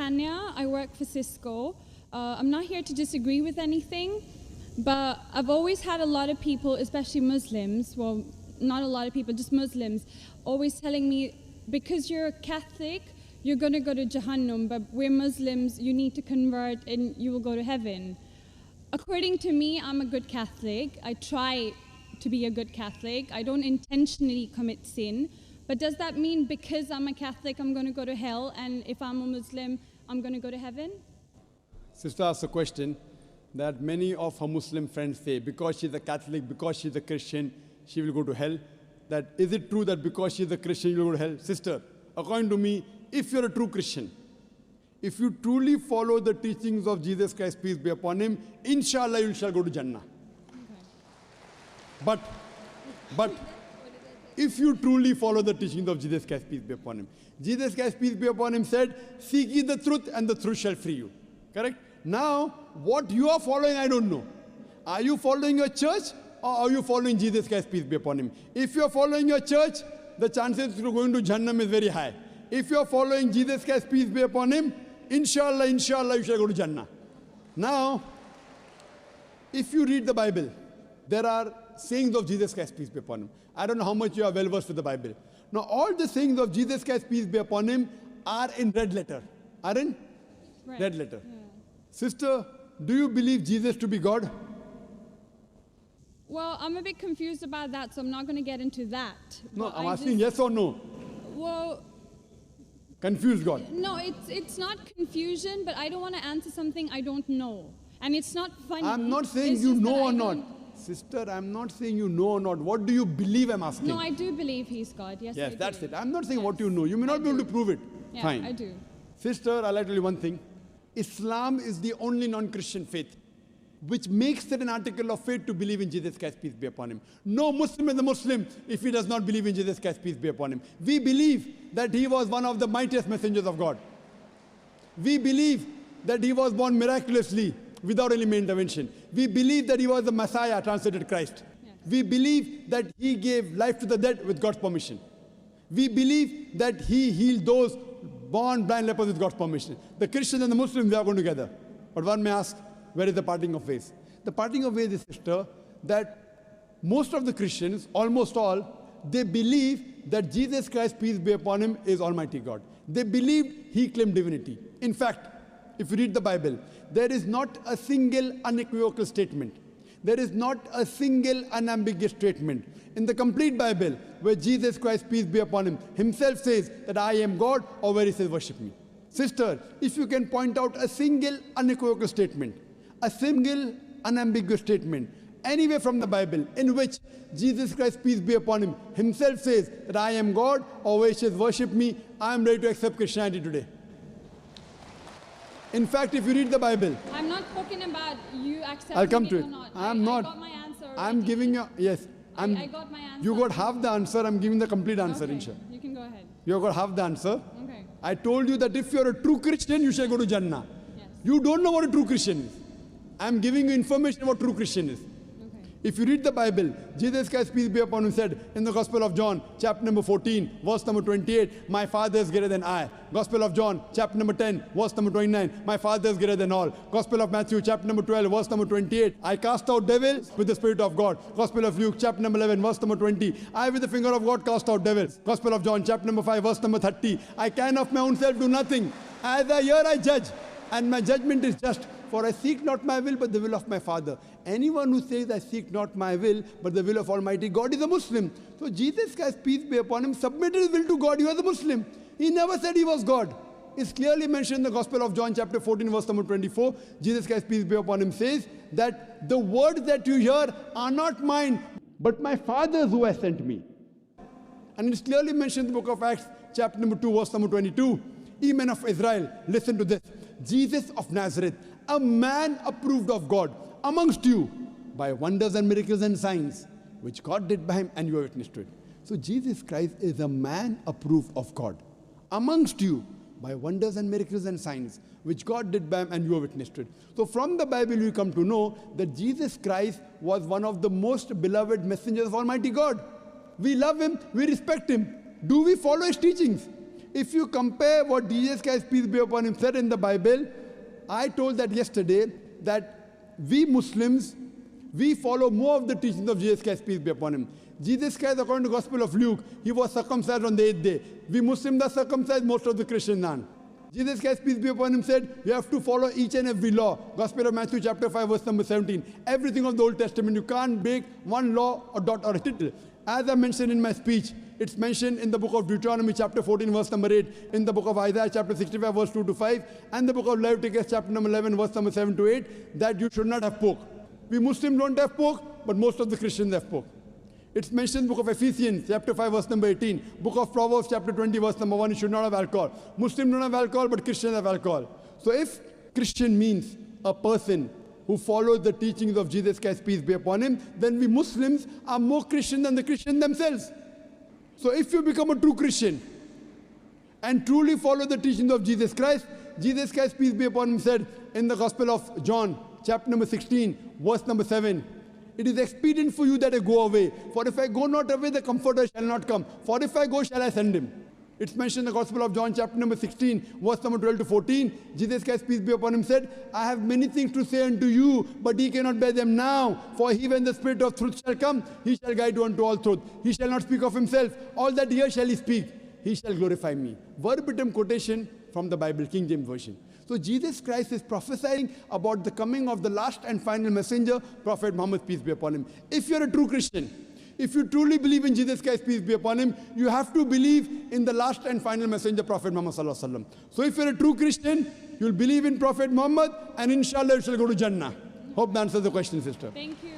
Tanya. I work for Cisco. I'm not here to disagree with anything, but I've always had a lot of people, especially Muslims, well, not a lot of people, just Muslims, always telling me, because you're a Catholic, you're going to go to Jahannam, but we're Muslims, you need to convert and you will go to heaven. According to me, I'm a good Catholic. I try to be a good Catholic. I don't intentionally commit sin. But does that mean because I'm a Catholic, I'm going to go to hell, and if I'm a Muslim, I'm going to go to heaven? Sister asked a question that many of her Muslim friends say, because she's a Catholic, because she's a Christian, she will go to hell. That is it true that because she's a Christian, you will go to hell? Sister, according to me, if you're a true Christian, if you truly follow the teachings of Jesus Christ, peace be upon him, inshallah you shall go to Jannah. Okay. But if you truly follow the teachings of Jesus Christ, peace be upon him, Jesus Christ, peace be upon him, said, seek ye the truth and the truth shall free you. Correct? Now, what you are following, I don't know. Are you following your church or are you following Jesus Christ, peace be upon him? If you are following your church, the chances of going to Jannah is very high. If you are following Jesus Christ, peace be upon him, inshallah, you shall go to Jannah. Now, if you read the Bible, there are sayings of Jesus Christ, peace be upon him. I don't know how much you are well versed with the Bible. Now, all the sayings of Jesus Christ, peace be upon him, are in red letter. Are in red letter. Yeah. Sister, do you believe Jesus to be God? Well, I'm a bit confused about that, so I'm not going to get into that. No, I'm asking yes or no. Well, confused God. No, it's not confusion, but I don't want to answer something I don't know. And it's not funny. I'm not saying you know or not. Sister, I'm not saying you know or not. What do you believe, I'm asking? No, I do believe he's God. Yes, yes, I that's do. it. I'm not saying what you know. You may not be able to prove it. Yeah, fine. I do. Sister, I'll tell you one thing. Islam is the only non-Christian faith which makes it an article of faith to believe in Jesus Christ, peace be upon him. No Muslim is a Muslim if he does not believe in Jesus Christ, peace be upon him. We believe that he was one of the mightiest messengers of God. We believe that he was born miraculously without any intervention. We believe that he was the Messiah, translated Christ. Yes. We believe that he gave life to the dead with God's permission. We believe that he healed those born blind lepers with God's permission. The Christians and the Muslims, they are going together. But one may ask, where is the parting of ways? The parting of ways is, sister, that most of the Christians, almost all, they believe that Jesus Christ, peace be upon him, is Almighty God. They believed he claimed divinity. In fact, if you read the Bible, there is not a single unequivocal statement. There is not a single unambiguous statement in the complete Bible where Jesus Christ, peace be upon him, himself says that I am God, or where he says worship me. Sister, if you can point out a single unequivocal statement, a single unambiguous statement, anywhere from the Bible in which Jesus Christ, peace be upon him, himself says that I am God, or where he says worship me, I am ready to accept Christianity today. In fact, if you read the Bible, I'm not talking about you accepting I'll come to it. Or not. I'm not. I got my answer already. I'm giving you, yes. I got my answer. You got half the answer, I'm giving the complete answer, okay. inshallah. You can go ahead. You got half the answer. Okay. I told you that if you're a true Christian, you shall go to Jannah. Yes. You don't know what a true Christian is. I'm giving you information about true Christian is. If you read the Bible, Jesus Christ, peace be upon him, said in the Gospel of John, chapter number 14, verse number 28, my Father is greater than I. Gospel of John, chapter number 10, verse number 29, my Father is greater than all. Gospel of Matthew, chapter number 12, verse number 28, I cast out devils with the Spirit of God. Gospel of Luke, chapter number 11, verse number 20, I with the finger of God cast out devils. Gospel of John, chapter number 5, verse number 30, I can of my own self do nothing. As I hear, I judge, and my judgment is just. For I seek not my will, but the will of my Father. Anyone who says, I seek not my will, but the will of Almighty God, is a Muslim. So Jesus Christ, peace be upon him, submitted his will to God. He was a Muslim. He never said he was God. It's clearly mentioned in the Gospel of John, chapter 14, verse number 24. Jesus Christ, peace be upon him, says that the words that you hear are not mine, but my Father's who has sent me. And it's clearly mentioned in the book of Acts, chapter number 2, verse number 22. Ye men of Israel, listen to this. Jesus of Nazareth, a man approved of God amongst you by wonders and miracles and signs, which God did by him, and you are witness to it. So Jesus Christ is a man approved of God amongst you by wonders and miracles and signs, which God did by him, and you are witness to it. So from the Bible you come to know that Jesus Christ was one of the most beloved messengers of Almighty God. We love him, we respect him. Do we follow his teachings? If you compare what Jesus Christ, peace be upon him, said in the Bible, I told that yesterday, that we Muslims, we follow more of the teachings of Jesus Christ, peace be upon him. Jesus Christ, according to the Gospel of Luke, he was circumcised on the 8th day. We Muslims are circumcised, most of the Christians aren't. Jesus Christ, peace be upon him, said, you have to follow each and every law. Gospel of Matthew chapter 5, verse number 17. Everything of the Old Testament. You can't break one law or dot or a tittle. As I mentioned in my speech, it's mentioned in the book of Deuteronomy chapter 14, verse number 8, in the book of Isaiah chapter 65, verse 2 to 5, and the book of Leviticus chapter number 11, verse number 7 to 8, that you should not have pork. We Muslims don't have pork, but most of the Christians have pork. It's mentioned in the book of Ephesians, chapter 5, verse number 18. Book of Proverbs, chapter 20, verse number 1, you should not have alcohol. Muslims don't have alcohol, but Christians have alcohol. So if Christian means a person who follows the teachings of Jesus Christ, peace be upon him, then we Muslims are more Christian than the Christians themselves. So if you become a true Christian and truly follow the teachings of Jesus Christ, peace be upon him, said in the Gospel of John, chapter number 16, verse number 7, it is expedient for you that I go away. For if I go not away, the Comforter shall not come. For if I go, shall I send him? It's mentioned in the Gospel of John, chapter number 16, verse number 12 to 14. Jesus Christ, peace be upon him, said, I have many things to say unto you, but ye cannot bear them now. For he, when the Spirit of truth shall come, he shall guide you unto all truth. He shall not speak of himself. All that here shall he speak. He shall glorify me. Verbatim quotation from the Bible, King James Version. So Jesus Christ is prophesying about the coming of the last and final messenger, Prophet Muhammad, peace be upon him. If you're a true Christian, if you truly believe in Jesus Christ, peace be upon him, you have to believe in the last and final messenger, Prophet Muhammad sallallahu alaihi wasallam. So if you're a true Christian, you'll believe in Prophet Muhammad, and inshallah you shall go to Jannah. Hope that answers the question, sister. Thank you.